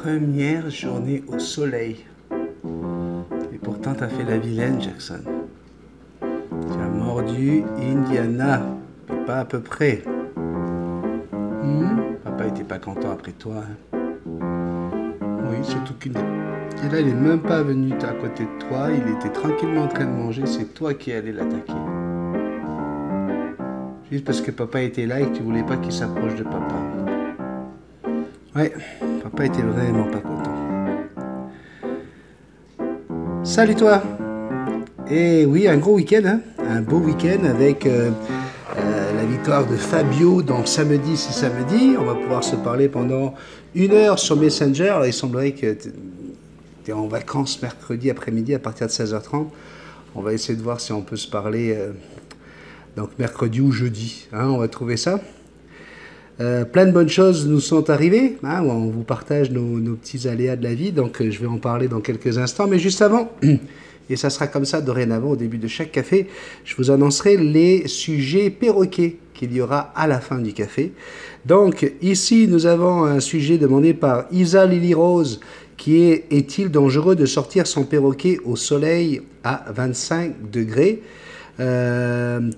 première journée au soleil. Et pourtant, t'as fait la vilaine, Jackson. Tu as mordu Indiana, mais pas à peu près. Papa était pas content après toi. Hein. Oui, surtout qu'il et là, il est même pas venu à côté de toi. Il était tranquillement en train de manger. C'est toi qui allais l'attaquer. Juste parce que papa était là et que tu voulais pas qu'il s'approche de papa. Ouais, papa était vraiment pas content. Salut toi. Et oui, un gros week-end, hein, un beau week-end avec la victoire de Fabio dans Samedi c'est samedi. On va pouvoir se parler pendant 1 heure sur Messenger. Alors, il semblerait que tu es en vacances mercredi après-midi à partir de 16h30. On va essayer de voir si on peut se parler donc mercredi ou jeudi. Hein, on va trouver ça. Plein de bonnes choses nous sont arrivées. Hein, on vous partage nos petits aléas de la vie. Donc je vais en parler dans quelques instants. Mais juste avant... Et ça sera comme ça dorénavant au début de chaque café. Je vous annoncerai les sujets perroquets qu'il y aura à la fin du café. Donc ici nous avons un sujet demandé par Isa Lily Rose qui est: est-il dangereux de sortir son perroquet au soleil à 25 degrés?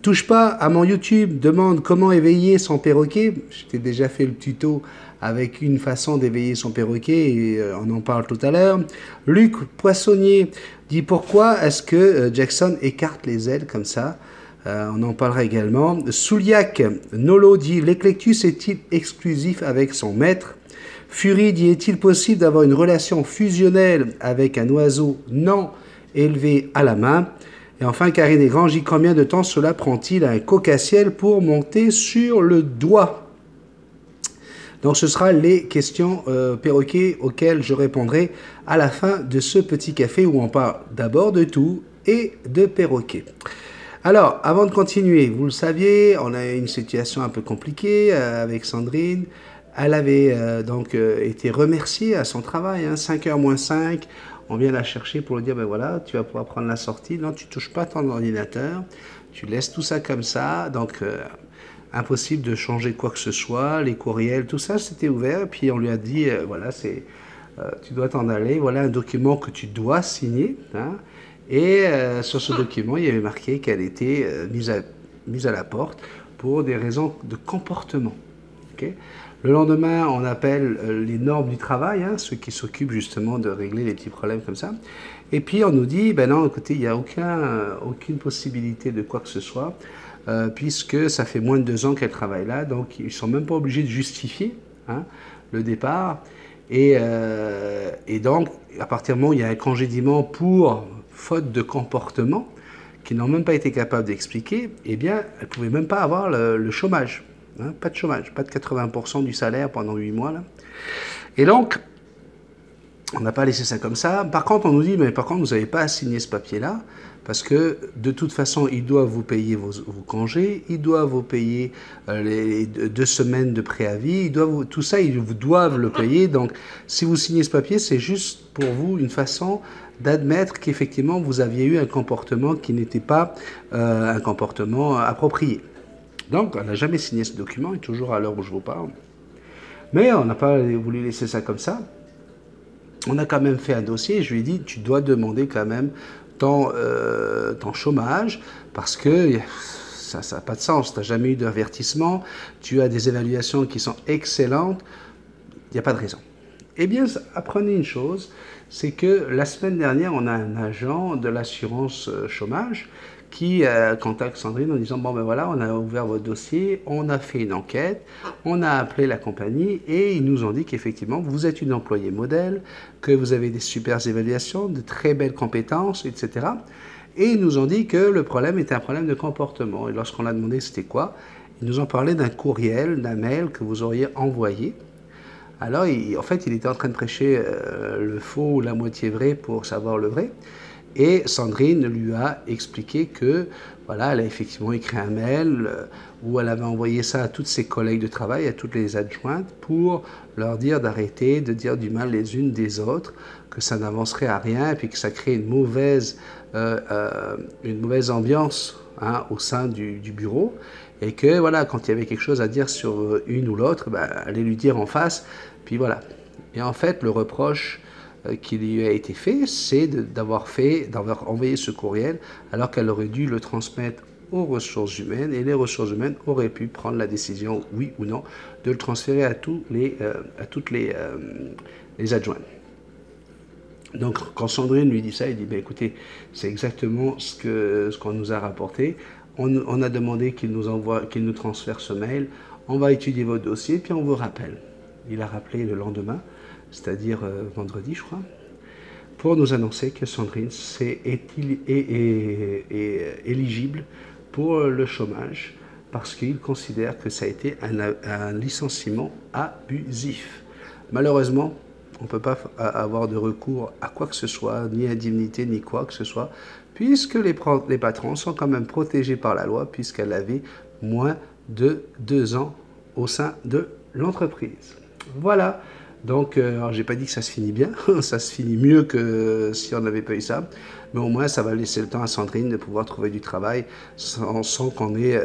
Touche pas à mon YouTube, demande comment éveiller son perroquet. Je t'ai déjà fait le tuto avec une façon d'éveiller son perroquet et on en parle tout à l'heure. Luc Poissonnier dit: pourquoi est-ce que Jackson écarte les ailes comme ça? On en parlera également. Souliac Nolo dit: l'éclectus est-il exclusif avec son maître? Fury dit: est-il possible d'avoir une relation fusionnelle avec un oiseau non élevé à la main? Et enfin, Karine Desgrands dit: combien de temps cela prend-il à un cocassiel pour monter sur le doigt? Donc ce sera les questions perroquets auxquelles je répondrai à la fin de ce petit café où on parle d'abord de tout et de perroquets. Alors, avant de continuer, vous le saviez, on a une situation un peu compliquée avec Sandrine. Elle avait été remerciée à son travail, hein, 5h moins 5. On vient la chercher pour lui dire: ben voilà, tu vas pouvoir prendre la sortie. Non, tu touches pas ton ordinateur. Tu laisses tout ça comme ça. Donc, impossible de changer quoi que ce soit. Les courriels, tout ça, c'était ouvert. Et puis, on lui a dit: voilà, tu dois t'en aller. Voilà un document que tu dois signer. Hein. Et sur ce document, il y avait marqué qu'elle était mise à la porte pour des raisons de comportement. Okay. Le lendemain, on appelle les normes du travail, hein, ceux qui s'occupent justement de régler les petits problèmes comme ça. Et puis on nous dit: ben non, écoutez, il n'y a aucune possibilité de quoi que ce soit, puisque ça fait moins de 2 ans qu'elle travaille là, donc ils ne sont même pas obligés de justifier hein, le départ. Et donc, à partir du moment où il y a un congédiement pour faute de comportement, qu'ils n'ont même pas été capables d'expliquer, eh bien, elle ne pouvait même pas avoir le chômage. Hein, pas de chômage, pas de 80% du salaire pendant 8 mois. Là. Et donc, on n'a pas laissé ça comme ça. Par contre, on nous dit: mais par contre, vous n'avez pas à signer ce papier-là, parce que de toute façon, ils doivent vous payer vos congés, ils doivent vous payer les 2 semaines de préavis, tout ça, ils vous doivent le payer. Donc, si vous signez ce papier, c'est juste pour vous une façon d'admettre qu'effectivement, vous aviez eu un comportement qui n'était pas un comportement approprié. Donc, on n'a jamais signé ce document, et toujours à l'heure où je vous parle. Mais on n'a pas voulu laisser ça comme ça. On a quand même fait un dossier, et je lui ai dit: tu dois demander quand même ton chômage, parce que ça n'a pas de sens. Tu n'as jamais eu d'avertissement, tu as des évaluations qui sont excellentes, il n'y a pas de raison. Eh bien, apprenez une chose, c'est que la semaine dernière, on a un agent de l'assurance chômage qui contacte Sandrine en disant: bon ben voilà, on a ouvert votre dossier, on a fait une enquête, on a appelé la compagnie et ils nous ont dit qu'effectivement vous êtes une employée modèle, que vous avez des super évaluations, de très belles compétences, etc. Et ils nous ont dit que le problème était un problème de comportement. Et lorsqu'on a demandé c'était quoi, ils nous ont parlé d'un courriel, d'un mail que vous auriez envoyé. Alors en fait il était en train de prêcher le faux ou la moitié vrai pour savoir le vrai. Et Sandrine lui a expliqué que, voilà, elle a effectivement écrit un mail où elle avait envoyé ça à toutes ses collègues de travail, à toutes les adjointes, pour leur dire d'arrêter de dire du mal les unes des autres, que ça n'avancerait à rien, et puis que ça crée une mauvaise ambiance hein, au sein du bureau, et que, voilà, quand il y avait quelque chose à dire sur une ou l'autre, ben, allez lui dire en face, puis voilà. Et en fait, le reproche qui lui a été fait, c'est d'avoir envoyé ce courriel alors qu'elle aurait dû le transmettre aux ressources humaines, et les ressources humaines auraient pu prendre la décision, oui ou non, de le transférer à toutes les adjoints. Donc quand Sandrine lui dit ça, il dit ben, écoutez, c'est exactement ce qu'on nous a rapporté. On a demandé qu'il nous transfère ce mail. On va étudier votre dossier, puis on vous rappelle. Il a rappelé le lendemain, c'est-à-dire vendredi, je crois, pour nous annoncer que Sandrine est éligible pour le chômage parce qu'il considère que ça a été un licenciement abusif. Malheureusement, on ne peut pas avoir de recours à quoi que ce soit, ni indemnité, ni quoi que ce soit, puisque les patrons sont quand même protégés par la loi, puisqu'elle avait moins de 2 ans au sein de l'entreprise. Voilà. Donc, alors j'ai pas dit que ça se finit bien, ça se finit mieux que si on n'avait pas eu ça, mais au moins ça va laisser le temps à Sandrine de pouvoir trouver du travail sans qu'on ait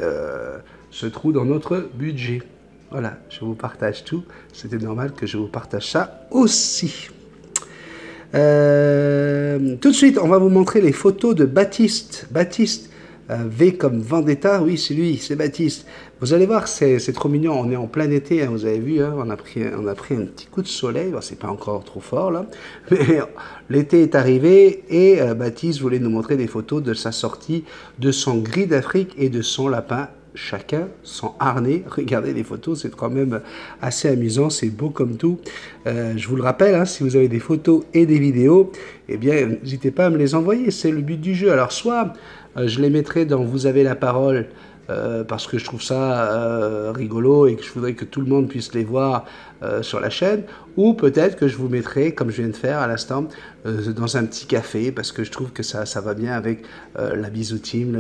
ce trou dans notre budget. Voilà, je vous partage tout, c'était normal que je vous partage ça aussi. Tout de suite, on va vous montrer les photos de Baptiste. Baptiste, V comme Vendetta, oui c'est lui, c'est Baptiste. Vous allez voir, c'est trop mignon, on est en plein été, hein, vous avez vu, hein, on a pris un petit coup de soleil, bon, c'est pas encore trop fort là, mais l'été est arrivé et Baptiste voulait nous montrer des photos de sa sortie, de son gris d'Afrique et de son lapin, chacun son harnais. Regardez les photos, c'est quand même assez amusant, c'est beau comme tout. Je vous le rappelle, hein, si vous avez des photos et des vidéos, eh bien n'hésitez pas à me les envoyer, c'est le but du jeu. Alors soit je les mettrai dans Vous avez la parole, parce que je trouve ça rigolo et que je voudrais que tout le monde puisse les voir sur la chaîne, ou peut-être que je vous mettrai, comme je viens de faire à l'instant, dans un petit café, parce que je trouve que ça va bien avec la bisoutime,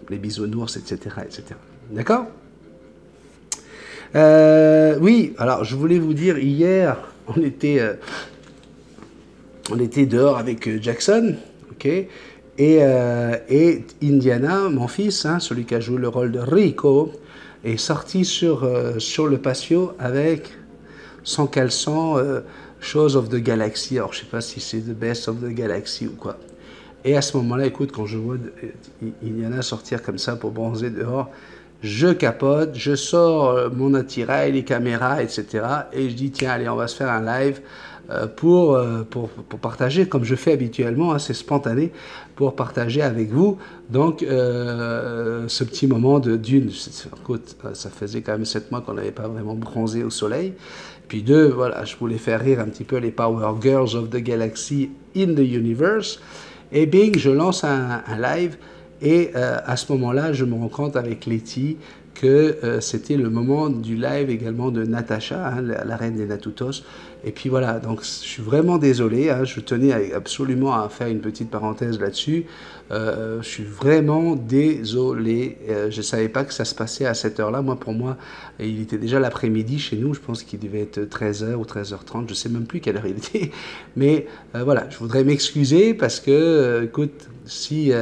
les bisounours, etc. etc. D'accord ? Oui, alors je voulais vous dire, hier, on était dehors avec Jackson, ok ? Et Indiana, mon fils, hein, celui qui a joué le rôle de Rico, est sorti sur le patio avec son caleçon Shows of the Galaxy. Alors, je ne sais pas si c'est The Best of the Galaxy ou quoi. Et à ce moment-là, écoute, quand je vois Indiana sortir comme ça pour bronzer dehors, je capote, je sors mon attirail, les caméras, etc. Et je dis, tiens, allez, on va se faire un live pour partager, comme je fais habituellement, hein, c'est spontané, pour partager avec vous, donc, ce petit moment de dune. Écoute, ça faisait quand même 7 mois qu'on n'avait pas vraiment bronzé au soleil. Puis 2, voilà, je voulais faire rire un petit peu les Power Girls of the Galaxy in the Universe. Et bing, je lance un live. Et à ce moment-là, je me rends compte avec Letty que c'était le moment du live également de Natacha, hein, la reine des Natutos. Et puis voilà, donc je suis vraiment désolé, hein, je tenais absolument à faire une petite parenthèse là-dessus. Je suis vraiment désolé, je ne savais pas que ça se passait à cette heure-là. Moi, pour moi, il était déjà l'après-midi chez nous, je pense qu'il devait être 13h ou 13h30, je ne sais même plus quelle heure il était. Mais voilà, je voudrais m'excuser parce que, écoute, si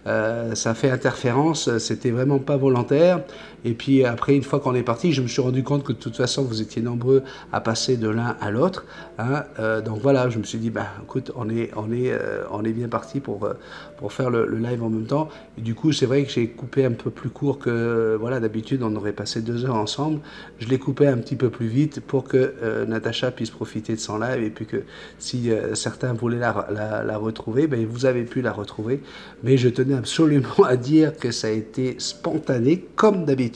ça fait interférence, c'était vraiment pas volontaire. Et puis après, une fois qu'on est parti, je me suis rendu compte que de toute façon, vous étiez nombreux à passer de l'un à l'autre. Hein. Donc voilà, je me suis dit, bah, écoute, on est bien parti pour faire le live en même temps. Et du coup, c'est vrai que j'ai coupé un peu plus court que, voilà, d'habitude, on aurait passé 2 heures ensemble. Je l'ai coupé un petit peu plus vite pour que Natacha puisse profiter de son live. Et puis que si certains voulaient la retrouver, ben, vous avez pu la retrouver. Mais je tenais absolument à dire que ça a été spontané, comme d'habitude.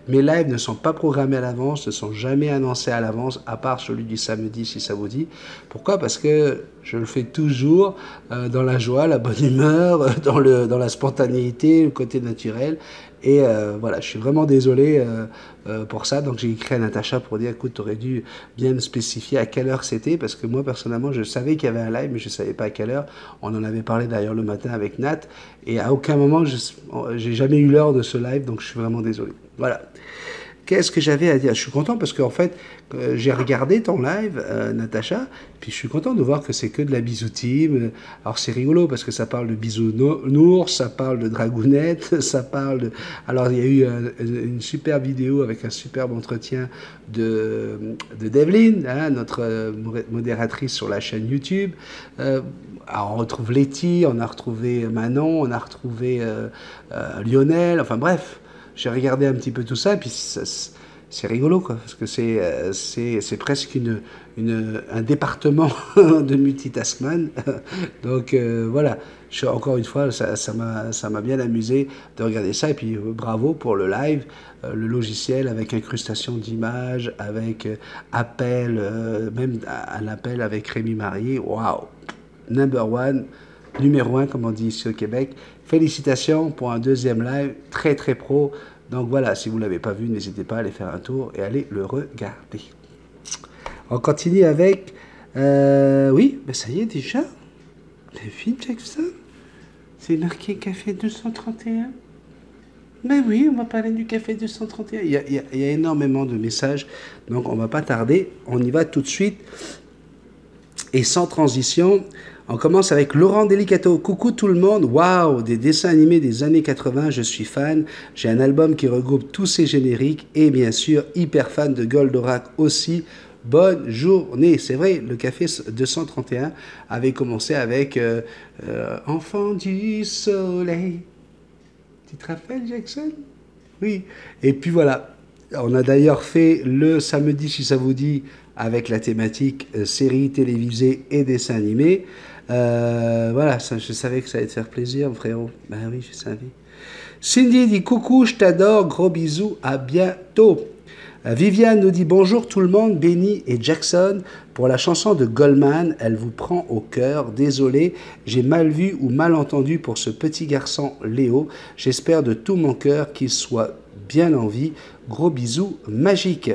Mes lives ne sont pas programmés à l'avance, ne sont jamais annoncés à l'avance, à part celui du samedi, si ça vous dit. Pourquoi ? Parce que je le fais toujours dans la joie, la bonne humeur, dans la spontanéité, le côté naturel. Et voilà, je suis vraiment désolé pour ça. Donc j'ai écrit à Natacha pour dire, écoute, tu aurais dû bien me spécifier à quelle heure c'était, parce que moi, personnellement, je savais qu'il y avait un live, mais je ne savais pas à quelle heure. On en avait parlé d'ailleurs le matin avec Nat, et à aucun moment, j'ai jamais eu l'heure de ce live, donc je suis vraiment désolé. Voilà. qu'est-ce que j'avais à dire? Je suis content parce qu'en fait, j'ai regardé ton live, Natacha, puis je suis content de voir que c'est que de la bisoutine. Alors c'est rigolo parce que ça parle de bisounours, ça parle de dragounette, ça parle de... Alors il y a eu une super vidéo avec un superbe entretien de Develyne, hein, notre modératrice sur la chaîne YouTube. Alors on retrouve Letty, on a retrouvé Manon, on a retrouvé Lionel, enfin bref, j'ai regardé un petit peu tout ça, et puis c'est rigolo, quoi, parce que c'est presque un département de multitaskman. Donc voilà, encore une fois, ça m'a bien amusé de regarder ça, et puis bravo pour le live, le logiciel avec incrustation d'images, avec appel, même un appel avec Rémi Marié, waouh, numéro 1, comme on dit ici au Québec. Félicitations pour un deuxième live, très très pro. Donc voilà, si vous ne l'avez pas vu, n'hésitez pas à aller faire un tour et aller le regarder. On continue avec... oui, ben ça y est déjà. Le film Jackson. C'est marqué Café 231. Ben oui, on va parler du Café 231. Il y a énormément de messages, donc on ne va pas tarder. On y va tout de suite. Et sans transition, on commence avec Laurent Delicato. Coucou tout le monde, waouh, des dessins animés des années 80, je suis fan. J'ai un album qui regroupe tous ces génériques et bien sûr, hyper fan de Goldorak aussi. Bonne journée. C'est vrai, le Café 231 avait commencé avec Enfant du soleil. Tu te rappelles, Jackson? Oui. Et puis voilà, on a d'ailleurs fait le samedi, si ça vous dit, avec la thématique séries télévisées et dessins animés. Voilà, ça, je savais que ça allait te faire plaisir, frérot. Ben oui, je savais. Cindy dit coucou, je t'adore, gros bisous, à bientôt. Viviane nous dit bonjour tout le monde, Benny et Jackson. Pour la chanson de Goldman, elle vous prend au cœur. Désolé, j'ai mal vu ou mal entendu pour ce petit garçon Léo. J'espère de tout mon cœur qu'il soit bien en vie. Gros bisous magiques.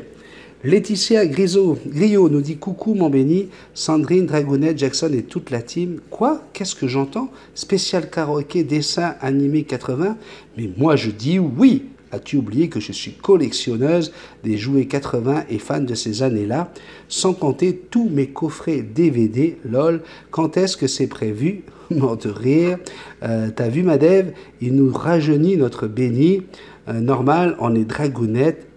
Laetitia Grillo nous dit coucou mon Benny, Sandrine, Dragounette, Jackson et toute la team. Quoi? Qu'est-ce que j'entends? Spécial karaoké dessin animé 80? Mais moi je dis oui. As-tu oublié que je suis collectionneuse des jouets 80 et fan de ces années-là? Sans compter tous mes coffrets DVD, lol. Quand est-ce que c'est prévu? Mort de rire. T'as vu ma Dev? Il nous rajeunit notre Benny. Normal, on est Dragounette.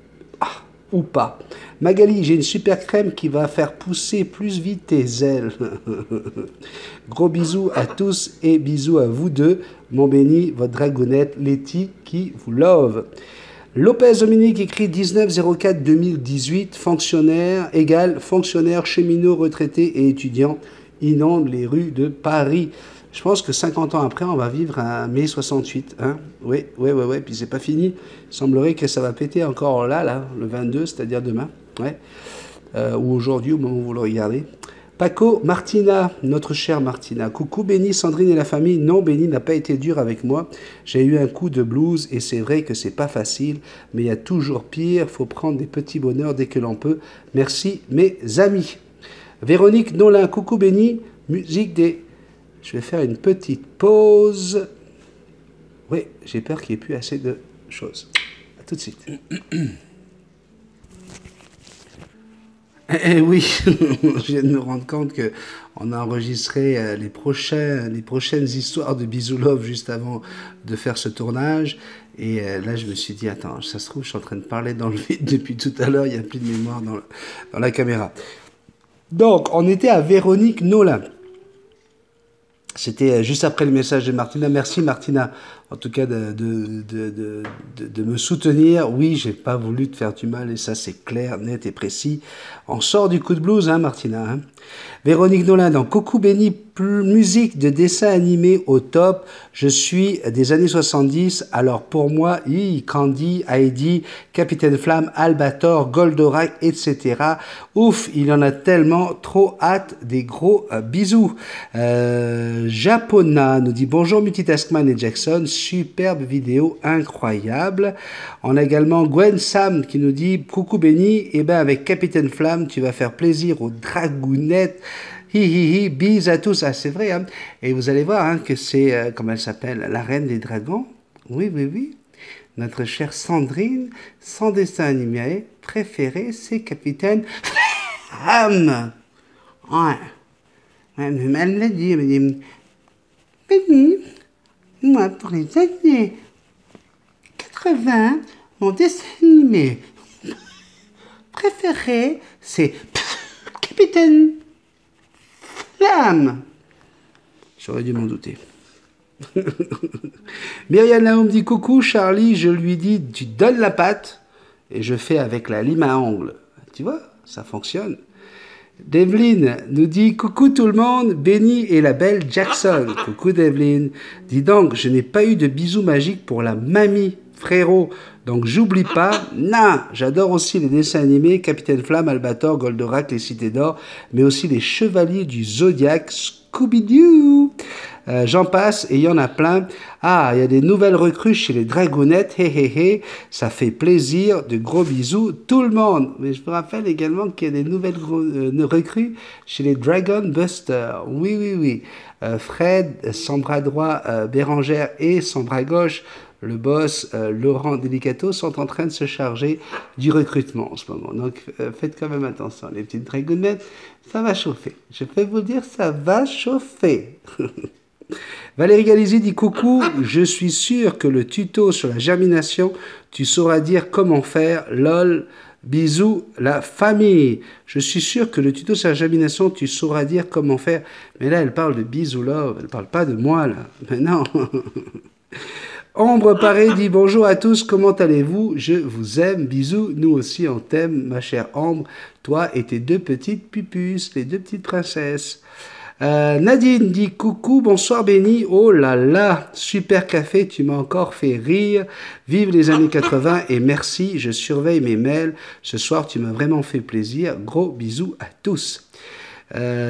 Ah, ou pas. Magali, j'ai une super crème qui va faire pousser plus vite tes ailes. Gros bisous à tous et bisous à vous deux. Mon Benny, votre dragounette Letty qui vous love. Lopez Dominique écrit 1904-2018, fonctionnaire égale fonctionnaire cheminot retraité et étudiant inonde les rues de Paris. Je pense que 50 ans après, on va vivre un mai 68. Hein? Oui, puis c'est pas fini. Il semblerait que ça va péter encore là, le 22, c'est-à-dire demain. Ouais. Ou aujourd'hui, au moment où vous le regardez. Paco, Martina, notre chère Martina. Coucou Benny, Sandrine et la famille. Non, Benny n'a pas été dur avec moi. J'ai eu un coup de blues et c'est vrai que c'est pas facile, mais il y a toujours pire. Faut prendre des petits bonheurs dès que l'on peut. Merci mes amis. Véronique Nolin, coucou Benny, musique des... Je vais faire une petite pause. Oui, j'ai peur qu'il n'y ait plus assez de choses. À tout de suite. Eh oui, je viens de me rendre compte qu'on a enregistré les prochaines histoires de Bisou Love juste avant de faire ce tournage. Et là, je me suis dit, attends, ça se trouve, je suis en train de parler dans le vide depuis tout à l'heure, il n'y a plus de mémoire dans la caméra. Donc, on était à Véronique Nolin. C'était juste après le message de Martina. Merci Martina, en tout cas de me soutenir. Oui, j'ai pas voulu te faire du mal et ça c'est clair, net et précis. On sort du coup de blues, hein Martina. Hein. Véronique Nolin dans Coucou Benny, musique de dessin animé au top. Je suis des années 70, alors pour moi, Candy, Heidi, Capitaine Flamme, Albator, Goldorak, etc. Ouf, il en a tellement, trop hâte, des gros bisous. Japona nous dit bonjour Multitaskman et Jackson, superbe vidéo, incroyable. On a également Gwen Sam qui nous dit coucou Benny, et ben avec Capitaine Flamme, tu vas faire plaisir aux dragounettes. Hi, bis à tous. Ah, c'est vrai, hein. Et vous allez voir hein, que c'est, comment elle s'appelle, la reine des dragons. Oui. notre chère Sandrine, son dessin animé préféré, c'est Capitaine Flamme. Ouais. Ouais, mais elle me l'a dit, elle me dit, Penny, moi, pour les années 80, mon dessin animé préféré, c'est Capitaine Flamme. J'aurais dû m'en douter. Myriam Lahoum dit coucou Charlie, je lui dis tu donnes la patte et je fais avec la lime à ongles. Tu vois, ça fonctionne. Develyne nous dit coucou tout le monde, Benny et la belle Jackson. Coucou Develyne. Dis donc, je n'ai pas eu de bisous magiques pour la mamie, frérot. Donc j'oublie pas. Non, j'adore aussi les dessins animés, Capitaine Flamme, Albator, Goldorak, les Cités d'Or, mais aussi les Chevaliers du Zodiaque, Scooby-Doo. J'en passe et il y en a plein. Ah, il y a des nouvelles recrues chez les Dragounettes. Hé hé hé, ça fait plaisir. De gros bisous tout le monde. Mais je vous rappelle également qu'il y a des nouvelles recrues chez les Dragon Busters. Oui, oui, oui. Fred, son bras droit, Bérangère et son bras gauche, le boss Laurent Delicato, sont en train de se charger du recrutement en ce moment. Donc faites quand même attention. Les petites Dragounettes, ça va chauffer. Je peux vous dire, ça va chauffer. Valérie Galizi dit coucou, je suis sûr que le tuto sur la germination, tu sauras dire comment faire, lol, bisous la famille. Je suis sûr que le tuto sur la germination, tu sauras dire comment faire. Mais là, elle parle de bisous love, elle parle pas de moi là. Mais non. Ambre Paré dit bonjour à tous, comment allez-vous? Je vous aime, bisous, nous aussi on t'aime ma chère Ambre, toi et tes deux petites pupus, les deux petites princesses. Nadine dit coucou, bonsoir Benny, oh là là, super café, tu m'as encore fait rire, vive les années 80 et merci, je surveille mes mails, ce soir tu m'as vraiment fait plaisir, gros bisous à tous.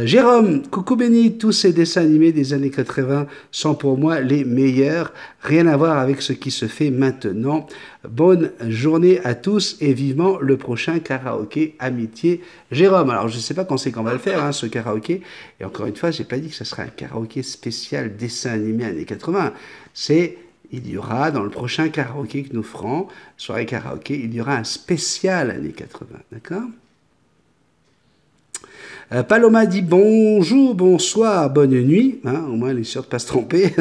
Jérôme, coucou Benny, tous ces dessins animés des années 80 sont pour moi les meilleurs, rien à voir avec ce qui se fait maintenant. Bonne journée à tous et vivement le prochain karaoké amitié. Jérôme, alors je ne sais pas quand c'est qu'on va le faire, hein, ce karaoké, et encore une fois, j'ai pas dit que ce sera un karaoké spécial dessin animé années 80, il y aura dans le prochain karaoké que nous ferons, soirée karaoké, il y aura un spécial années 80, d'accord? Paloma dit bonjour, bonsoir, bonne nuit. Hein, au moins, elle est sûre de ne pas se tromper.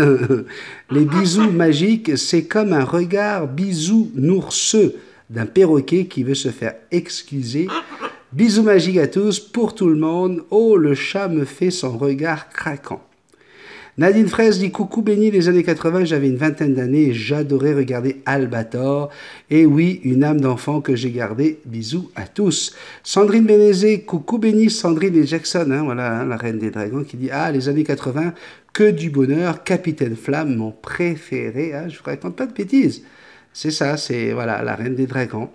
Les bisous magiques, c'est comme un regard bisounourseux d'un perroquet qui veut se faire excuser. Bisous magiques à tous, pour tout le monde. Oh, le chat me fait son regard craquant. Nadine Fraise dit coucou Benny, les années 80, j'avais une vingtaine d'années et j'adorais regarder Albator. Et oui, une âme d'enfant que j'ai gardée. Bisous à tous. Sandrine Bénézé, coucou Benny, Sandrine et Jackson, hein, voilà, hein, la reine des dragons qui dit ah, les années 80, que du bonheur, Capitaine Flamme, mon préféré. Hein, je vous raconte pas de bêtises. C'est ça, c'est voilà, la reine des dragons.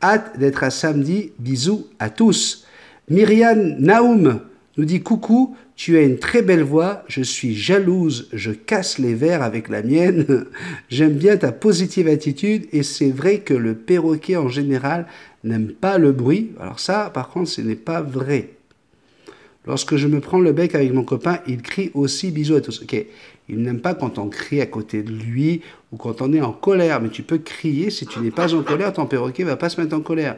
Hâte d'être à samedi. Bisous à tous. Myriam Naoum nous dit coucou, tu as une très belle voix, je suis jalouse, je casse les verres avec la mienne. J'aime bien ta positive attitude et c'est vrai que le perroquet en général n'aime pas le bruit. Alors ça, par contre, ce n'est pas vrai. Lorsque je me prends le bec avec mon copain, il crie aussi bisous à tous. Ok, il n'aime pas quand on crie à côté de lui ou quand on est en colère. Mais tu peux crier, si tu n'es pas en colère, ton perroquet ne va pas se mettre en colère.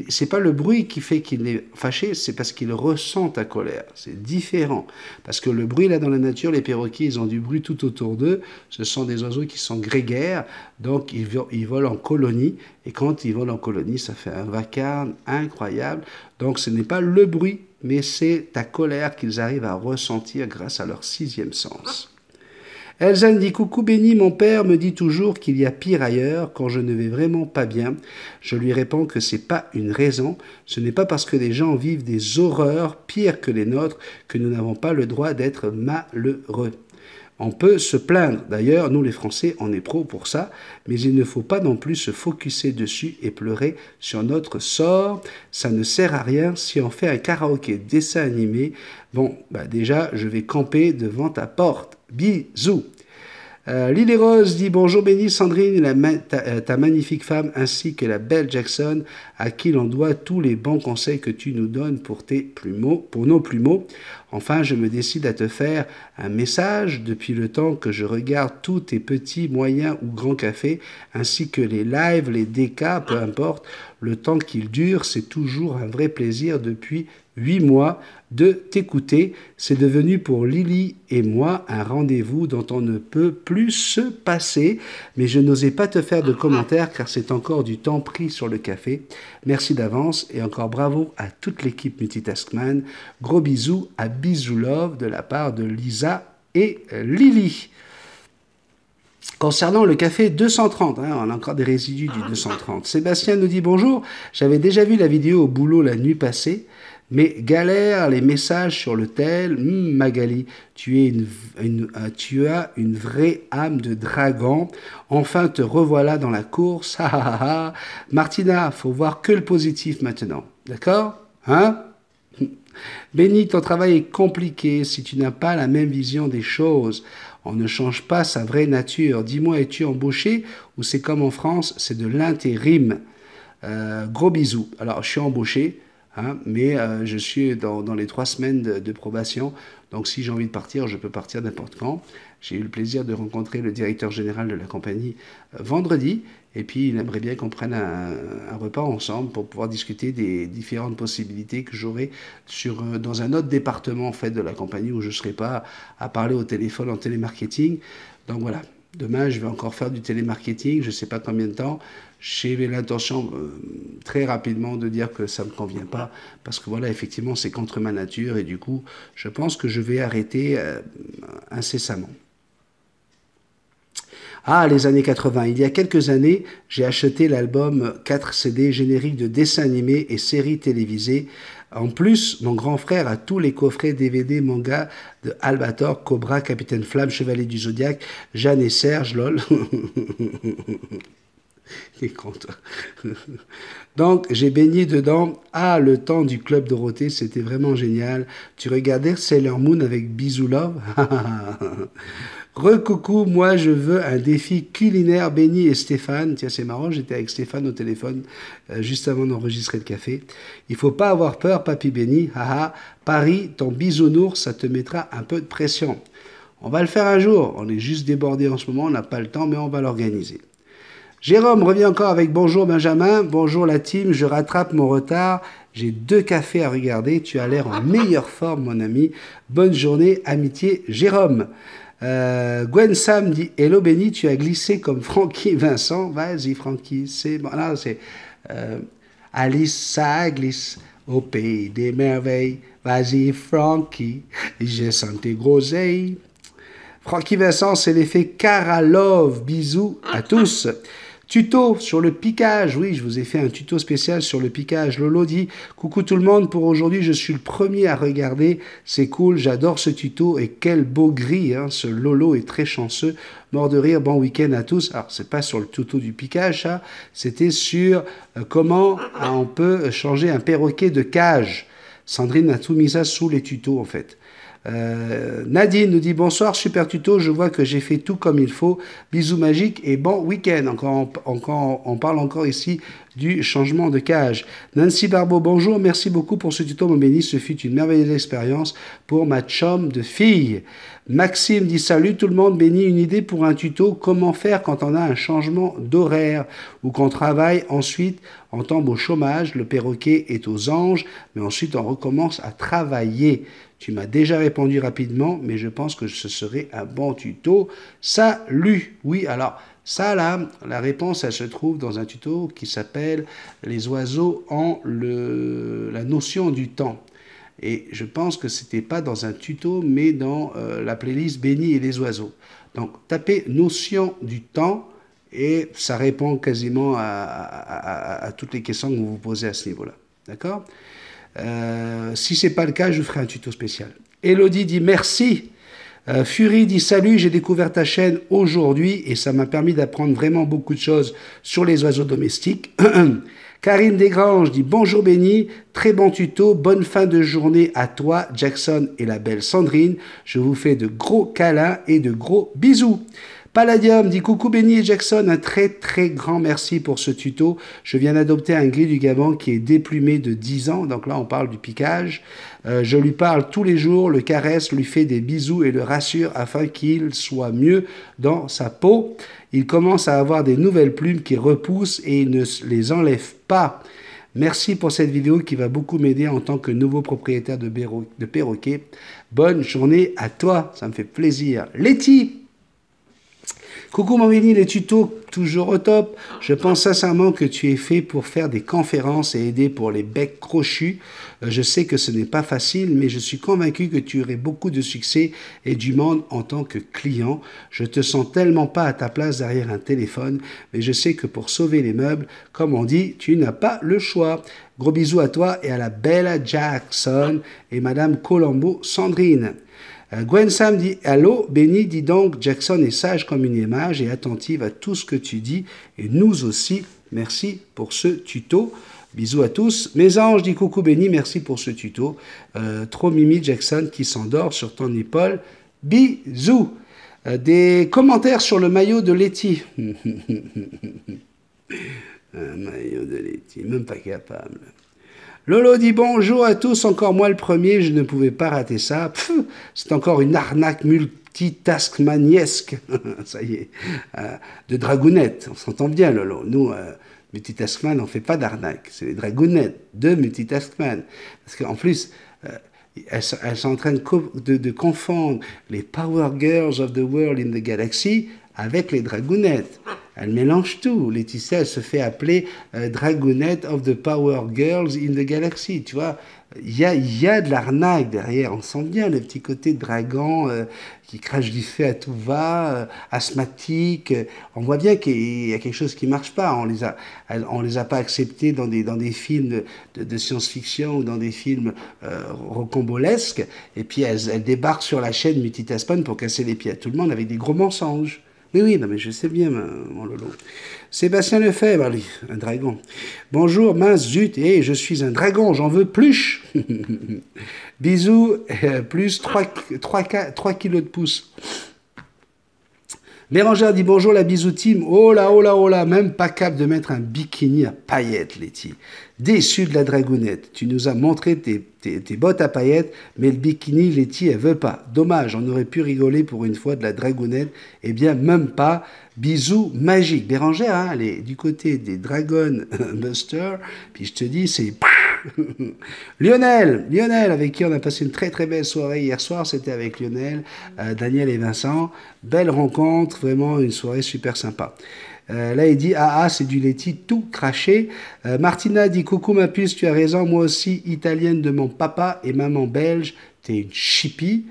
C'est pas le bruit qui fait qu'il est fâché, c'est parce qu'il ressent ta colère. C'est différent. Parce que le bruit, là, dans la nature, les perroquets, ils ont du bruit tout autour d'eux. Ce sont des oiseaux qui sont grégaires, donc ils volent en colonie. Et quand ils volent en colonie, ça fait un vacarme incroyable. Donc ce n'est pas le bruit, mais c'est ta colère qu'ils arrivent à ressentir grâce à leur sixième sens. Elzane dit coucou Benny, mon père me dit toujours qu'il y a pire ailleurs quand je ne vais vraiment pas bien. Je lui réponds que c'est pas une raison. Ce n'est pas parce que les gens vivent des horreurs pires que les nôtres que nous n'avons pas le droit d'être malheureux. On peut se plaindre. D'ailleurs, nous les Français, on est pro pour ça, mais il ne faut pas non plus se focuser dessus et pleurer sur notre sort. Ça ne sert à rien si on fait un karaoké dessin animé. Bon, bah déjà, je vais camper devant ta porte. Bisous. Lily Rose dit bonjour Benny, Sandrine, ta magnifique femme ainsi que la belle Jackson à qui l'on doit tous les bons conseils que tu nous donnes pour nos plumeaux. Enfin, je me décide à te faire un message depuis le temps que je regarde tous tes petits, moyens ou grands cafés, ainsi que les lives, les DK, peu importe, le temps qu'ils durent, c'est toujours un vrai plaisir depuis 8 mois de t'écouter. C'est devenu pour Lily et moi un rendez-vous dont on ne peut plus se passer, mais je n'osais pas te faire de commentaires car c'est encore du temps pris sur le café. Merci d'avance et encore bravo à toute l'équipe Multitaskman. Gros bisous à Bisou Love de la part de Lisa et Lily. Concernant le café 230, on a encore des résidus du 230. Sébastien nous dit bonjour, j'avais déjà vu la vidéo au boulot la nuit passée, mais galère les messages sur le tel. Magali, tu as une vraie âme de dragon. Enfin, te revoilà dans la course. Martina, faut voir que le positif maintenant. D'accord? Benny, ton travail est compliqué si tu n'as pas la même vision des choses. On ne change pas sa vraie nature. Dis-moi, es-tu embauché ou c'est comme en France, c'est de l'intérim? Gros bisous. Alors, je suis embauché. Mais je suis dans les 3 semaines de probation, donc si j'ai envie de partir, je peux partir n'importe quand. J'ai eu le plaisir de rencontrer le directeur général de la compagnie vendredi, et puis il aimerait bien qu'on prenne un repas ensemble pour pouvoir discuter des différentes possibilités que j'aurai dans un autre département en fait, de la compagnie où je ne serai pas à parler au téléphone en télémarketing. Donc voilà. Demain, je vais encore faire du télémarketing, je ne sais pas combien de temps. J'ai l'intention très rapidement de dire que ça ne me convient pas, parce que voilà, effectivement, c'est contre ma nature, et du coup, je pense que je vais arrêter incessamment. Les années 80. Il y a quelques années, j'ai acheté l'album 4 CD générique de dessins animés et séries télévisées. En plus, mon grand frère a tous les coffrets DVD manga de Albator, Cobra, Capitaine Flamme, Chevalier du Zodiaque, Jeanne et Serge, lol. Donc, j'ai baigné dedans. Le temps du Club Dorothée, c'était vraiment génial. Tu regardais Sailor Moon avec Bisou Love? Recoucou, moi je veux un défi culinaire, Benny et Stéphane. Tiens, c'est marrant, j'étais avec Stéphane au téléphone juste avant d'enregistrer le café. Il faut pas avoir peur, papy Benny. Paris, ton bisounours, ça te mettra un peu de pression. On va le faire un jour. On est juste débordé en ce moment, on n'a pas le temps, mais on va l'organiser. Jérôme revient encore avec bonjour Benjamin, bonjour la team, je rattrape mon retard. J'ai 2 cafés à regarder, tu as l'air en meilleure forme mon ami. Bonne journée, amitié Jérôme. Gwen Sam dit hello Benny, tu as glissé comme Francky Vincent. Vas-y Francky, c'est bon. Non, c'est Alice, ça glisse au pays des merveilles. Vas-y Francky, j'ai senti groseille. Francky Vincent, c'est l'effet Karalov. Bisous à tous. Tuto sur le piquage. Oui, je vous ai fait un tuto spécial sur le piquage. Lolo dit « Coucou tout le monde, pour aujourd'hui, je suis le premier à regarder. C'est cool, j'adore ce tuto. Et quel beau gris, hein. Ce Lolo est très chanceux. Mort de rire, bon week-end à tous. » Alors, c'est pas sur le tuto du piquage, ça. C'était sur comment on peut changer un perroquet de cage. Sandrine a tout mis ça sous les tutos, en fait. Nadine nous dit bonsoir, super tuto, je vois que j'ai fait tout comme il faut, bisous magiques et bon week-end. On parle encore ici du changement de cage. Nancy Barbeau, bonjour, merci beaucoup pour ce tuto mon béni, ce fut une merveilleuse expérience pour ma chum de fille. Maxime dit salut tout le monde, béni, une idée pour un tuto, comment faire quand on a un changement d'horaire ou qu'on travaille ensuite, on tombe au chômage, le perroquet est aux anges, mais ensuite on recommence à travailler. Tu m'as déjà répondu rapidement, mais je pense que ce serait un bon tuto. Salut! Oui, alors, ça là, la réponse, elle se trouve dans un tuto qui s'appelle « Les oiseaux en la notion du temps ». Et je pense que ce n'était pas dans un tuto, mais dans la playlist « Benny et les oiseaux ». Donc, tapez « notion du temps » et ça répond quasiment à toutes les questions que vous vous posez à ce niveau-là. D'accord ? Si ce n'est pas le cas, je ferai un tuto spécial. Elodie dit merci. Fury dit salut, j'ai découvert ta chaîne aujourd'hui et ça m'a permis d'apprendre vraiment beaucoup de choses sur les oiseaux domestiques. Karine Desgranges dit bonjour Benny, très bon tuto, bonne fin de journée à toi, Jackson et la belle Sandrine. Je vous fais de gros câlins et de gros bisous. Palladium dit coucou Benny et Jackson, un très très grand merci pour ce tuto. Je viens d'adopter un gris du Gabon qui est déplumé de 10 ans, donc là on parle du piquage. Je lui parle tous les jours, le caresse, lui fait des bisous et le rassure afin qu'il soit mieux dans sa peau. Il commence à avoir des nouvelles plumes qui repoussent et il ne les enlève pas. Merci pour cette vidéo qui va beaucoup m'aider en tant que nouveau propriétaire de perroquet. Bonne journée à toi, ça me fait plaisir. Letty! Coucou mon Benny, les tutos toujours au top. Je pense sincèrement que tu es fait pour faire des conférences et aider pour les becs crochus. Je sais que ce n'est pas facile, mais je suis convaincu que tu aurais beaucoup de succès et du monde en tant que client. Je te sens tellement pas à ta place derrière un téléphone, mais je sais que pour sauver les meubles, comme on dit, tu n'as pas le choix. Gros bisous à toi et à la belle Jackson et Madame Colombo Sandrine. Gwen Sam dit « Allô, Benny, dis donc, Jackson est sage comme une image et attentive à tout ce que tu dis, et nous aussi, merci pour ce tuto. Bisous à tous. Mes anges, dit coucou Benny, merci pour ce tuto. Trop mimi Jackson qui s'endort sur ton épaule. Bisous. Des commentaires sur le maillot de Letty. Un maillot de Letty, même pas capable. Lolo dit bonjour à tous, encore moi le premier, je ne pouvais pas rater ça. C'est encore une arnaque multitaskmaniesque, ça y est, de dragounette. On s'entend bien, Lolo. Nous, multitaskman, on ne fait pas d'arnaque. C'est les dragounettes de multitaskman. Parce qu'en plus, elles sont en train de confondre les Power Girls of the World in the Galaxy avec les dragounettes. Elle mélange tout. Laetitia, elle se fait appeler Dragounette of the Power Girls in the Galaxy. Tu vois, il y a de l'arnaque derrière. On sent bien le petit côté dragon qui crache du feu à tout va, asthmatique. On voit bien qu'il y a quelque chose qui marche pas. On les a pas acceptés dans des films de science-fiction ou dans des films rocambolesques. Et puis elles débarquent sur la chaîne Multitaspan pour casser les pieds à tout le monde avec des gros mensonges. Oui, non, mais je sais bien, mon Lolo. Sébastien Lefebvre, lui, un dragon. Bonjour, mince, zut, je suis un dragon, j'en veux plus. Bisous, plus 3 kilos de pouce. Bérangère dit bonjour, la bisou team. Oh là, même pas capable de mettre un bikini à paillettes, Letty. Déçu de la dragounette. Tu nous as montré tes bottes à paillettes, mais le bikini, Letty, elle veut pas. Dommage, on aurait pu rigoler pour une fois de la dragounette. Eh bien, même pas. Bisous magiques. Bérangère, hein, elle est du côté des Dragon Buster. Puis je te dis, c'est... Lionel, avec qui on a passé une très très belle soirée hier soir, c'était avec Lionel, Daniel et Vincent. Belle rencontre, vraiment une soirée super sympa. Là, il dit c'est du Letty tout craché. Martina dit coucou ma puce, tu as raison, moi aussi, italienne de mon papa et maman belge, t'es une chippie.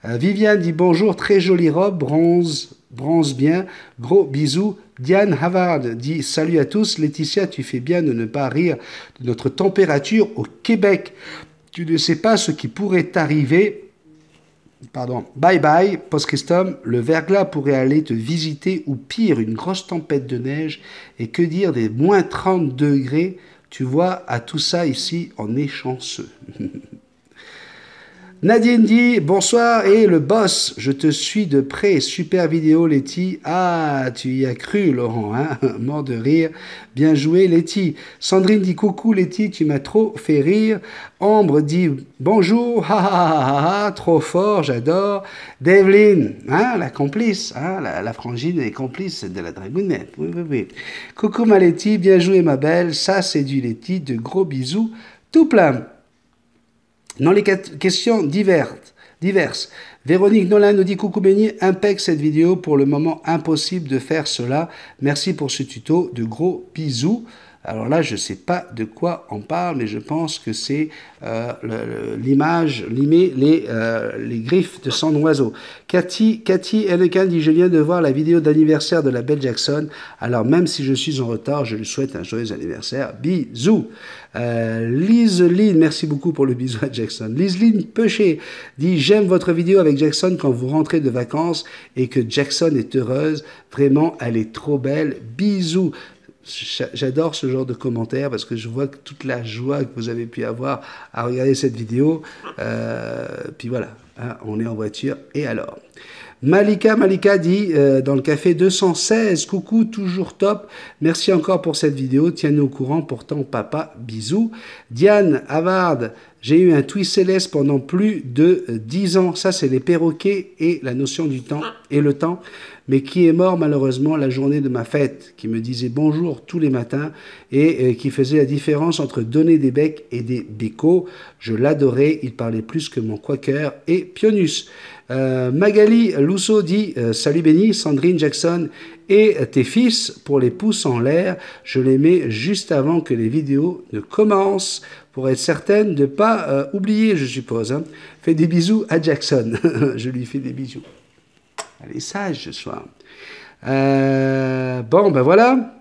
Viviane dit bonjour, très jolie robe, bronze bien, gros bisous. Diane Havard dit salut à tous, Laetitia, tu fais bien de ne pas rire de notre température au Québec. Tu ne sais pas ce qui pourrait t'arriver. Pardon. Bye bye, post-christum, le verglas pourrait aller te visiter ou pire, une grosse tempête de neige. Et que dire des moins 30 degrés, tu vois, à tout ça ici, on est chanceux. Nadine dit bonsoir et le boss, je te suis de près, super vidéo Letty. Ah, tu y as cru Laurent, hein, mort de rire. Bien joué Letty. Sandrine dit coucou Letty, tu m'as trop fait rire. Ambre dit bonjour, trop fort, j'adore. Devlin, hein, la complice, hein, la frangine et complice de la dragounette. Oui. Coucou ma Letty, bien joué ma belle, ça c'est du Letty, de gros bisous, tout plein. Dans les questions diverses, Véronique Nolan nous dit coucou Benny, impec cette vidéo, pour le moment impossible de faire cela. Merci pour ce tuto, de gros bisous. Alors là, je ne sais pas de quoi on parle, mais je pense que c'est l'image, les griffes de son oiseau. Cathy Hennequin dit je viens de voir la vidéo d'anniversaire de la belle Jackson. Alors même si je suis en retard, je lui souhaite un joyeux anniversaire. Bisous. Liseline, merci beaucoup pour le bisou à Jackson. Liseline Peuchet dit j'aime votre vidéo avec Jackson quand vous rentrez de vacances et que Jackson est heureuse. Vraiment, elle est trop belle. Bisous. J'adore ce genre de commentaires parce que je vois que toute la joie que vous avez pu avoir à regarder cette vidéo. Puis voilà, hein, on est en voiture et alors. Malika dit dans le café 216, coucou, toujours top. Merci encore pour cette vidéo. Tiens-nous au courant. Pourtant, papa, bisous. Diane Havard, j'ai eu un twist céleste pendant plus de 10 ans. Ça, c'est les perroquets et la notion du temps et le temps. Mais qui est mort malheureusement la journée de ma fête, qui me disait bonjour tous les matins et qui faisait la différence entre donner des becs et des bécots. Je l'adorais, il parlait plus que mon quaker et Pionus. Magali Lousseau dit salut Benny, Sandrine Jackson et tes fils pour les pouces en l'air. Je les mets juste avant que les vidéos ne commencent pour être certaine de ne pas oublier, je suppose. Hein. Fais des bisous à Jackson. Je lui fais des bisous. Elle est sage ce soir. Bon, ben voilà.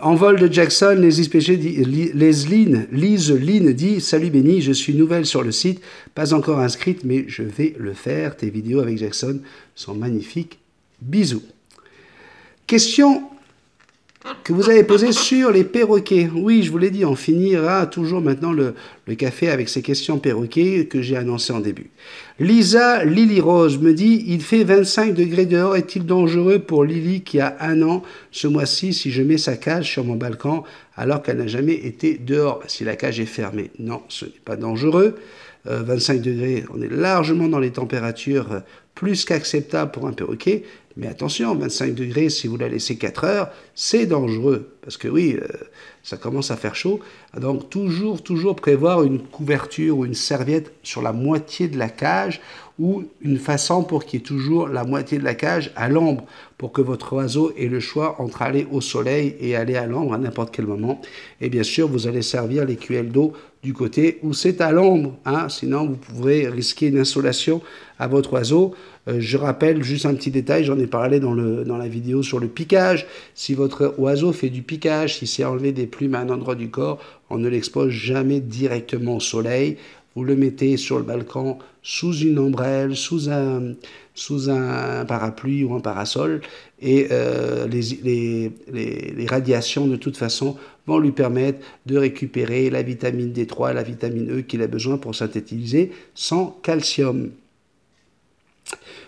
Envol de Jackson, les ISPG dit, Lise Lynn dit, salut Benny, je suis nouvelle sur le site, pas encore inscrite, mais je vais le faire. Tes vidéos avec Jackson sont magnifiques. Bisous. Question que vous avez posée sur les perroquets. Oui, je vous l'ai dit, on finira toujours maintenant le café avec ces questions perroquets que j'ai annoncées en début. Lisa Lily Rose me dit, il fait 25 degrés dehors, est-il dangereux pour Lily qui a 1 an ce mois-ci si je mets sa cage sur mon balcon alors qu'elle n'a jamais été dehors? Si la cage est fermée, non, ce n'est pas dangereux. 25 degrés, on est largement dans les températures plus qu'acceptables pour un perroquet. Mais attention, 25 degrés, si vous la laissez 4 heures, c'est dangereux. Parce que oui, ça commence à faire chaud. Donc toujours prévoir une couverture ou une serviette sur la moitié de la cage ou une façon pour qu'il y ait toujours la moitié de la cage à l'ombre pour que votre oiseau ait le choix entre aller au soleil et aller à l'ombre à n'importe quel moment. Et bien sûr, vous allez servir l'écuelle d'eau du côté où c'est à l'ombre. Hein, sinon, vous pourrez risquer une insolation à votre oiseau. Je rappelle juste un petit détail, j'en ai parlé dans la vidéo sur le piquage. Si votre oiseau fait du piquage, si c'est enlevé des plumes à un endroit du corps, on ne l'expose jamais directement au soleil. Vous le mettez sur le balcon sous une ombrelle, sous un parapluie ou un parasol. Et les radiations, de toute façon, vont lui permettre de récupérer la vitamine D3, la vitamine E qu'il a besoin pour synthétiser son calcium.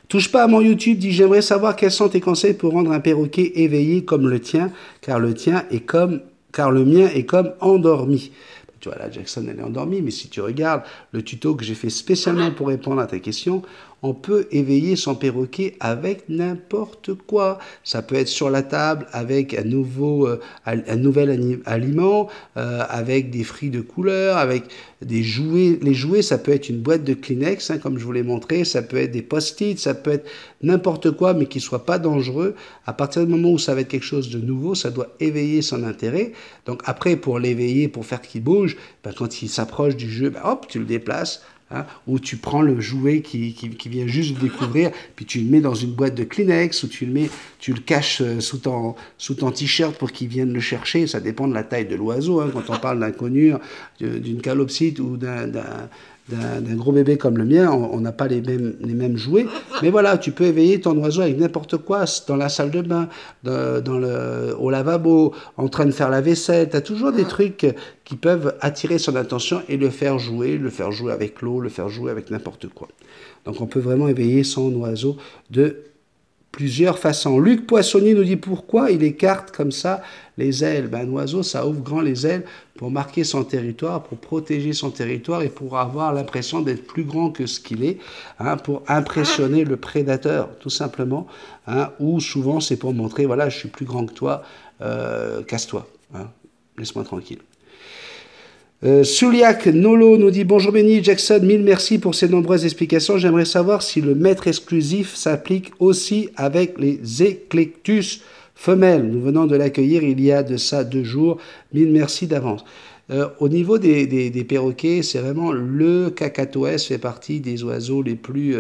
Touche pas à mon YouTube, dit j'aimerais savoir quels sont tes conseils pour rendre un perroquet éveillé comme le tien, car le mien est comme endormi. Tu vois, là, Jackson, elle est endormie, mais si tu regardes le tuto que j'ai fait spécialement pour répondre à ta question, on peut éveiller son perroquet avec n'importe quoi. Ça peut être sur la table avec un nouvel aliment, avec des fruits de couleur, avec des jouets. Les jouets, ça peut être une boîte de Kleenex, hein, comme je vous l'ai montré, ça peut être des post-it, ça peut être n'importe quoi, mais qui ne soit pas dangereux. À partir du moment où ça va être quelque chose de nouveau, ça doit éveiller son intérêt. Donc après, pour l'éveiller, pour faire qu'il bouge, ben, quand il s'approche du jeu, ben, hop, tu le déplaces. Hein, ou tu prends le jouet qui vient juste de découvrir, puis tu le mets dans une boîte de Kleenex, ou tu le caches sous ton t-shirt pour qu'il vienne le chercher. Ça dépend de la taille de l'oiseau. Hein, quand on parle d'un conure, d'une calopsite ou d'un gros bébé comme le mien, on n'a pas les mêmes jouets. Mais voilà, tu peux éveiller ton oiseau avec n'importe quoi, dans la salle de bain, au lavabo, en train de faire la vaisselle. Tu as toujours des trucs qui peuvent attirer son attention et le faire jouer avec l'eau, le faire jouer avec n'importe quoi. Donc on peut vraiment éveiller son oiseau de plusieurs façons. Luc Poissonnier nous dit pourquoi il écarte comme ça les ailes. Ben, un oiseau, ça ouvre grand les ailes pour marquer son territoire, pour protéger son territoire et pour avoir l'impression d'être plus grand que ce qu'il est, hein, pour impressionner le prédateur, tout simplement. Hein, ou souvent, c'est pour montrer, voilà, je suis plus grand que toi, casse-toi, hein, laisse-moi tranquille. Suliac Nolo nous dit bonjour Benny Jackson, mille merci pour ces nombreuses explications. J'aimerais savoir si le maître exclusif s'applique aussi avec les éclectus femelles. Nous venons de l'accueillir il y a de ça 2 jours. Mille merci d'avance. Au niveau des perroquets, c'est vraiment le cacatoès fait partie des oiseaux les plus,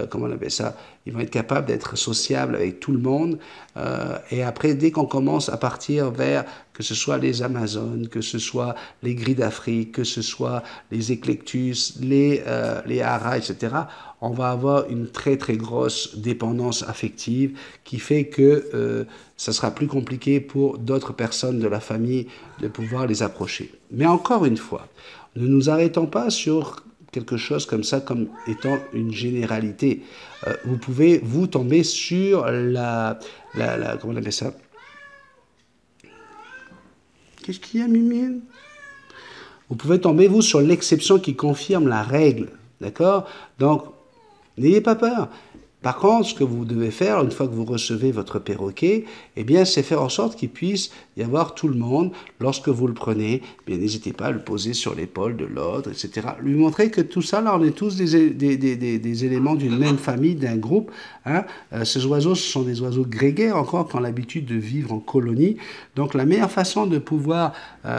comment on appelle ça, ils vont être capables d'être sociables avec tout le monde. Et après, dès qu'on commence à partir vers, que ce soit les Amazones, que ce soit les gris d'Afrique, que ce soit les éclectus, les haras, etc., on va avoir une très très grosse dépendance affective qui fait que ça sera plus compliqué pour d'autres personnes de la famille de pouvoir les approcher. Mais encore une fois, ne nous arrêtons pas sur quelque chose comme ça, comme étant une généralité. Vous pouvez, vous, tomber sur comment on appelle ça? Qu'est-ce qu'il y a, Mimine? Vous pouvez tomber, vous, sur l'exception qui confirme la règle. D'accord? Donc, n'ayez pas peur. Par contre, ce que vous devez faire, une fois que vous recevez votre perroquet, eh bien, c'est faire en sorte qu'il puisse y avoir tout le monde. Lorsque vous le prenez, eh bien, n'hésitez pas à le poser sur l'épaule de l'autre, etc. Lui montrer que tout ça, là, on est tous des éléments d'une même famille, d'un groupe. Hein. Ces oiseaux, ce sont des oiseaux grégaires encore, qui ont l'habitude de vivre en colonie. Donc, la meilleure façon de pouvoir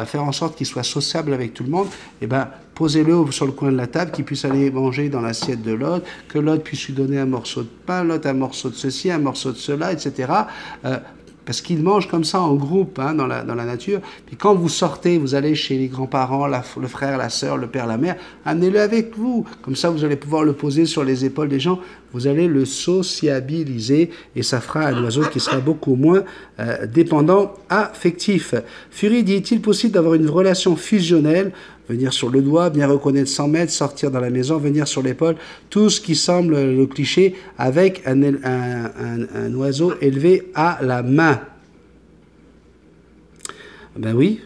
faire en sorte qu'ils soient sociables avec tout le monde, eh bien, posez-le sur le coin de la table, qu'il puisse aller manger dans l'assiette de l'autre, que l'autre puisse lui donner un morceau de pain, l'autre un morceau de ceci, un morceau de cela, etc. Parce qu'ils mangent comme ça en groupe hein, dans la nature. Puis quand vous sortez, vous allez chez les grands-parents, le frère, la sœur, le père, la mère, amenez-le avec vous. Comme ça, vous allez pouvoir le poser sur les épaules des gens. Vous allez le sociabiliser et ça fera un oiseau qui sera beaucoup moins dépendant, affectif. Fury dit, est-il possible d'avoir une relation fusionnelle? Venir sur le doigt, bien reconnaître 100 mètres, sortir dans la maison, venir sur l'épaule, tout ce qui semble le cliché avec un oiseau élevé à la main. Ben oui,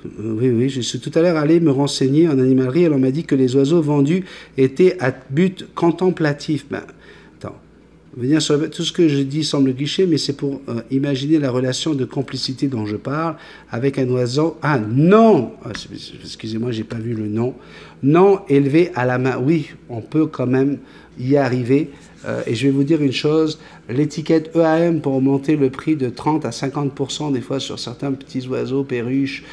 je suis tout à l'heure allé me renseigner en animalerie, alors on m'a dit que les oiseaux vendus étaient à but contemplatif. Ben, attends. Venir sur tout ce que je dis semble cliché, mais c'est pour imaginer la relation de complicité dont je parle avec un oiseau. Ah non, excusez-moi, j'ai pas vu le nom. Non élevé à la main. Oui, on peut quand même y arriver. Et je vais vous dire une chose, l'étiquette EAM pour augmenter le prix de 30 à 50% des fois sur certains petits oiseaux, perruches,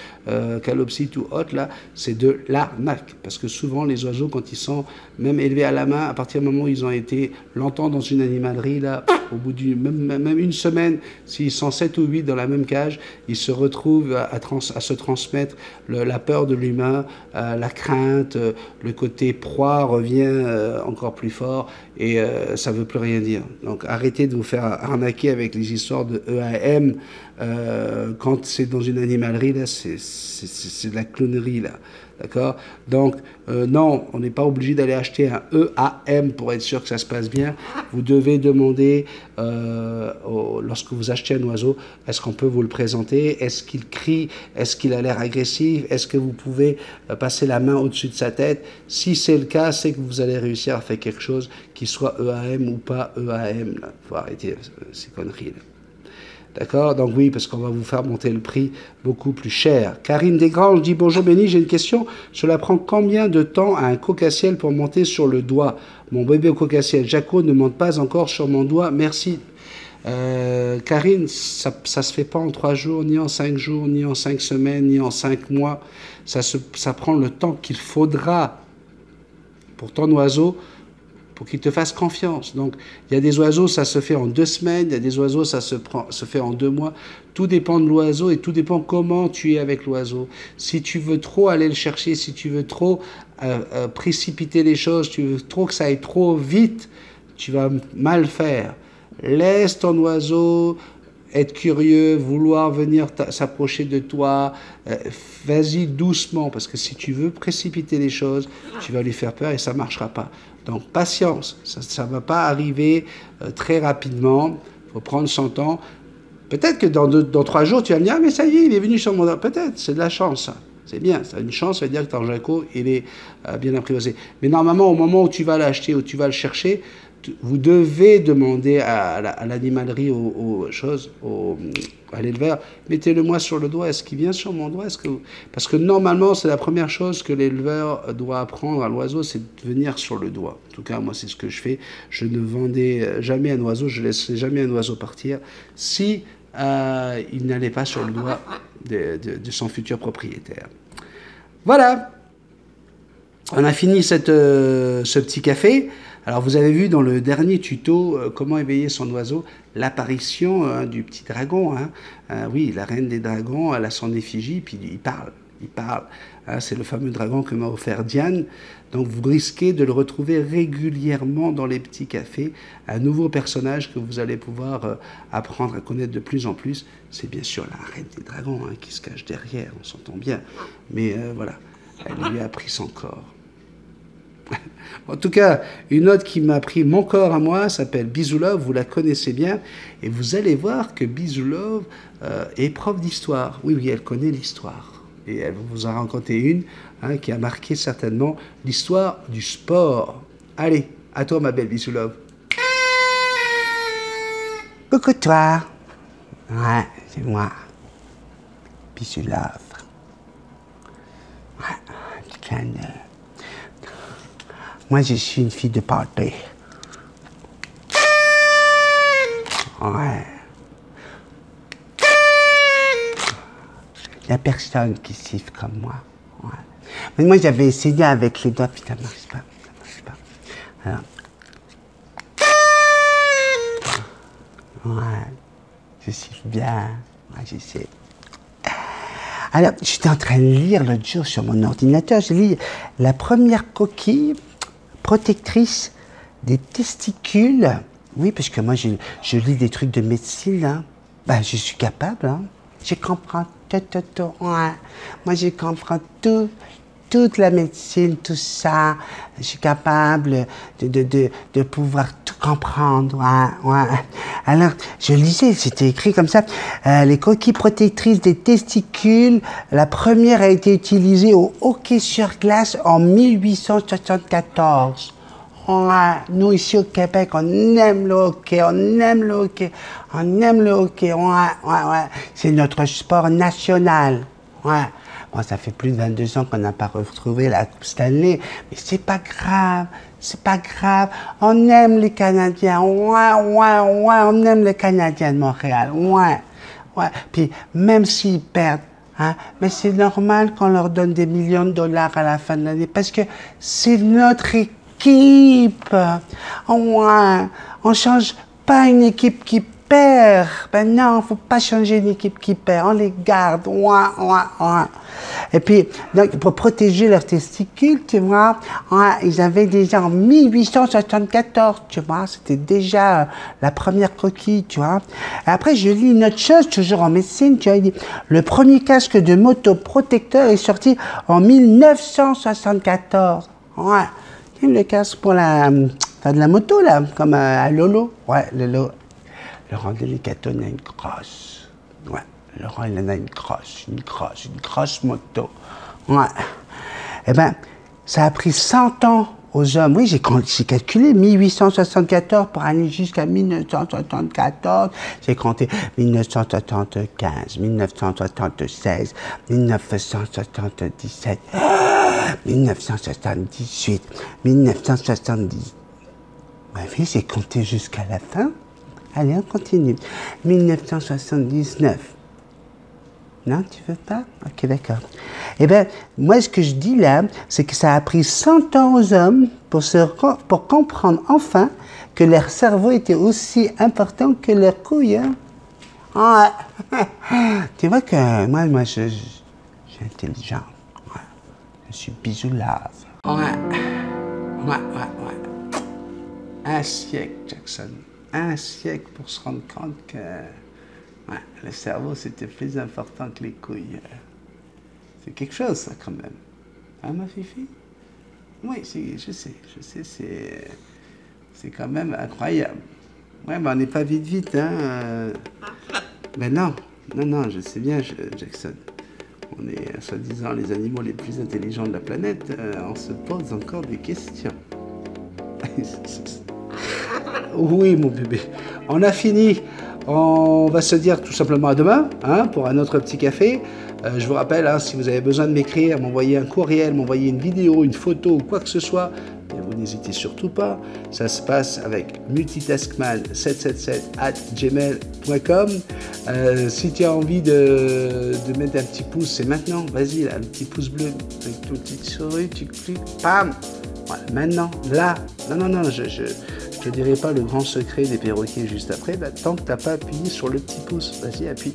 calopsites ou autres, là, c'est de l'arnaque. Parce que souvent, les oiseaux, quand ils sont même élevés à la main, à partir du moment où ils ont été longtemps dans une animalerie, là, au bout d'une même une semaine, s'ils sont 7 ou 8 dans la même cage, ils se retrouvent à se transmettre la peur de l'humain, la crainte, le côté proie revient encore plus fort et ça ne veut plus rien dire. Donc arrêtez de vous faire arnaquer avec les histoires de EAM quand c'est dans une animalerie, là, c'est de la clownerie, là. D'accord? Donc, non, on n'est pas obligé d'aller acheter un EAM pour être sûr que ça se passe bien. Vous devez demander, lorsque vous achetez un oiseau, est-ce qu'on peut vous le présenter? Est-ce qu'il crie? Est-ce qu'il a l'air agressif? Est-ce que vous pouvez passer la main au-dessus de sa tête? Si c'est le cas, c'est que vous allez réussir à faire quelque chose qui soit EAM ou pas EAM. Il faut arrêter ces conneries, là. D'accord? Donc oui, parce qu'on va vous faire monter le prix beaucoup plus cher. Karine Desgranges dit « Bonjour Béni, j'ai une question. Cela prend combien de temps à un coq-à-ciel pour monter sur le doigt? Mon bébé au coq-à-ciel Jaco ne monte pas encore sur mon doigt. Merci. » Karine, ça se fait pas en 3 jours, ni en 5 jours, ni en 5 semaines, ni en 5 mois. Ça prend le temps qu'il faudra pour ton oiseau pour qu'il te fasse confiance. Donc, il y a des oiseaux, ça se fait en 2 semaines, il y a des oiseaux, ça se fait en 2 mois. Tout dépend de l'oiseau et tout dépend comment tu es avec l'oiseau. Si tu veux trop aller le chercher, si tu veux trop précipiter les choses, tu veux trop que ça aille trop vite, tu vas mal faire. Laisse ton oiseau être curieux, vouloir venir s'approcher de toi, vas-y doucement, parce que si tu veux précipiter les choses, tu vas lui faire peur et ça ne marchera pas. Donc patience, ça ne va pas arriver très rapidement, il faut prendre son temps. Peut-être que dans 3 jours, tu vas me dire « Ah mais ça y est, il est venu sur mon doigt ». Peut-être, c'est de la chance, ça. C'est bien, ça a une chance, ça veut dire que ton Jaco, il est bien apprivoisé. Mais normalement, au moment où tu vas l'acheter, où tu vas le chercher, vous devez demander à l'animalerie, à l'éleveur, mettez-le-moi sur le doigt, est-ce qu'il vient sur mon doigt? Parce que normalement, c'est la première chose que l'éleveur doit apprendre à l'oiseau, c'est de venir sur le doigt. En tout cas, moi, c'est ce que je fais. Je ne vendais jamais un oiseau, je ne laissais jamais un oiseau partir si il n'allait pas sur le doigt de son futur propriétaire. Voilà, on a fini ce petit café. Alors vous avez vu dans le dernier tuto comment éveiller son oiseau, l'apparition du petit dragon. Oui, la reine des dragons, elle a son effigie, puis il parle. C'est le fameux dragon que m'a offert Diane. Donc vous risquez de le retrouver régulièrement dans les petits cafés. Un nouveau personnage que vous allez pouvoir apprendre à connaître de plus en plus. C'est bien sûr la reine des dragons qui se cache derrière, on s'entend bien. Mais voilà, elle lui a pris son corps. En tout cas, une autre qui m'a pris mon corps à moi s'appelle Bisou Love, vous la connaissez bien, et vous allez voir que Bisou Love est prof d'histoire. Oui, oui, elle connaît l'histoire. Et elle vous en raconter une qui a marqué certainement l'histoire du sport. Allez, à toi ma belle Bisou Love. Coucou toi. Ouais, c'est moi. Bisou Love. Ouais, petit clin d'œil. Moi, je suis une fille de party. Ouais. Il n'y a personne qui siffle comme moi. Ouais. Mais moi, j'avais essayé avec les doigts, puis ça ne marche pas. Ça marche pas. Alors. Ouais. Je siffle bien. Ouais, je sais. Alors, j'étais en train de lire l'autre jour sur mon ordinateur, j'ai lu la première coquille protectrice des testicules. Oui, parce que moi, je lis des trucs de médecine, là. Ben, je suis capable, hein. Je comprends tout. Ouais. Moi, je comprends tout. Toute la médecine, tout ça. Je suis capable de pouvoir tout comprendre. Ouais. Alors, je lisais, c'était écrit comme ça. Les coquilles protectrices des testicules, la première a été utilisée au hockey sur glace en 1874. Ouais, nous, ici au Québec, on aime le hockey. Ouais. C'est notre sport national. Ouais. Bon, ça fait plus de 22 ans qu'on n'a pas retrouvé la Coupe Stanley, mais c'est pas grave. On aime les Canadiens. Ouais. On aime les Canadiens de Montréal. Ouais. Puis, même s'ils perdent, mais c'est normal qu'on leur donne des millions de dollars à la fin de l'année, parce que c'est notre équipe. Ouais. On change pas une équipe qui perd. Ben non, faut pas changer une équipe qui perd. On les garde. Ouais. Et puis, donc, pour protéger leurs testicules, tu vois, ils avaient déjà en 1874, tu vois, c'était déjà la première coquille, tu vois. Et après, je lis une autre chose, toujours en médecine, tu vois, il dit, le premier casque de moto protecteur est sorti en 1974. Ouais. Le casque pour de la moto, là, comme à Lolo. Ouais, Lolo. Laurent Delicato, il a une crosse. Ouais, Laurent, il en a une crosse moto. Ouais. Eh bien, ça a pris 100 ans aux hommes. Oui, j'ai calculé 1874 pour aller jusqu'à 1974. J'ai compté 1975, 1976, 1977, 1978, 1970. Ma vie, j'ai compté jusqu'à la fin. Allez, on continue. 1979. Non, tu veux pas? Ok, d'accord. Eh bien, moi, ce que je dis là, c'est que ça a pris 100 ans aux hommes pour comprendre enfin que leur cerveau était aussi important que leur couille. Hein? Ouais. Tu vois que moi, je suis intelligent. Ouais. Je suis Bisou Love. Ouais. Un siècle, Jackson. Un siècle pour se rendre compte que le cerveau, c'était plus important que les couilles. C'est quelque chose, ça, quand même. Hein, ma fifi? Oui, je sais, c'est quand même incroyable. Ouais, mais on n'est pas vite, hein. Mais non, je sais bien, Jackson. On est, soi-disant, les animaux les plus intelligents de la planète. On se pose encore des questions. Oui, mon bébé. On a fini. On va se dire tout simplement à demain, pour un autre petit café. Je vous rappelle, si vous avez besoin de m'écrire, m'envoyer un courriel, m'envoyer une vidéo, une photo ou quoi que ce soit, vous n'hésitez surtout pas. Ça se passe avec multitaskman777@gmail.com. Si tu as envie de mettre un petit pouce, c'est maintenant. Vas-y, là, le petit pouce bleu avec ton petit souris, tu cliques, pam. Voilà, maintenant, là. Non, je te dirai pas le grand secret des perroquets juste après, tant que tu n'as pas appuyé sur le petit pouce. Vas-y, appuie.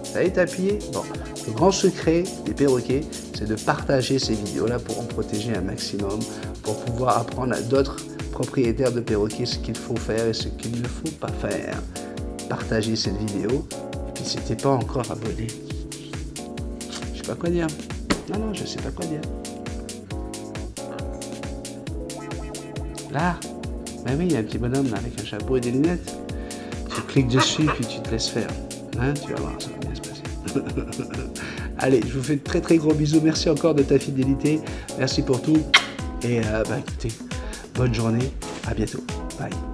Ça y est, t'as appuyé? Bon, le grand secret des perroquets, c'est de partager ces vidéos-là pour en protéger un maximum, pour pouvoir apprendre à d'autres propriétaires de perroquets ce qu'il faut faire et ce qu'il ne faut pas faire. Partagez cette vidéo, et puis si t'es pas encore abonné, je sais pas quoi dire. Non, je sais pas quoi dire. Là, ben oui, il y a un petit bonhomme là, avec un chapeau et des lunettes. Tu cliques dessus, puis tu te laisses faire. Hein, tu vas voir, ça va bien se passer. Allez, je vous fais de très très gros bisous. Merci encore de ta fidélité. Merci pour tout. Et bah écoutez, bonne journée. À bientôt. Bye.